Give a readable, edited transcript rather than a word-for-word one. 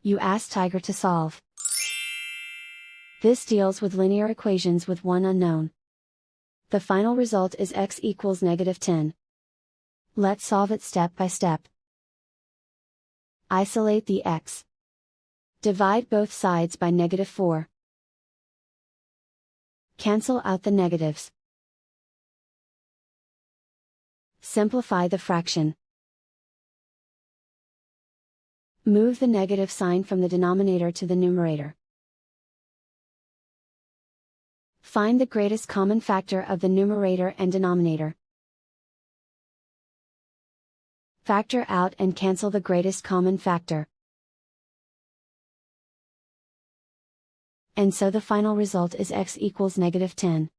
You ask Tiger to solve. This deals with linear equations with one unknown. The final result is x equals -10. Let's solve it step by step. Isolate the x. Divide both sides by -4. Cancel out the negatives. Simplify the fraction. Move the negative sign from the denominator to the numerator. Find the greatest common factor of the numerator and denominator. Factor out and cancel the greatest common factor. And so the final result is x equals -10.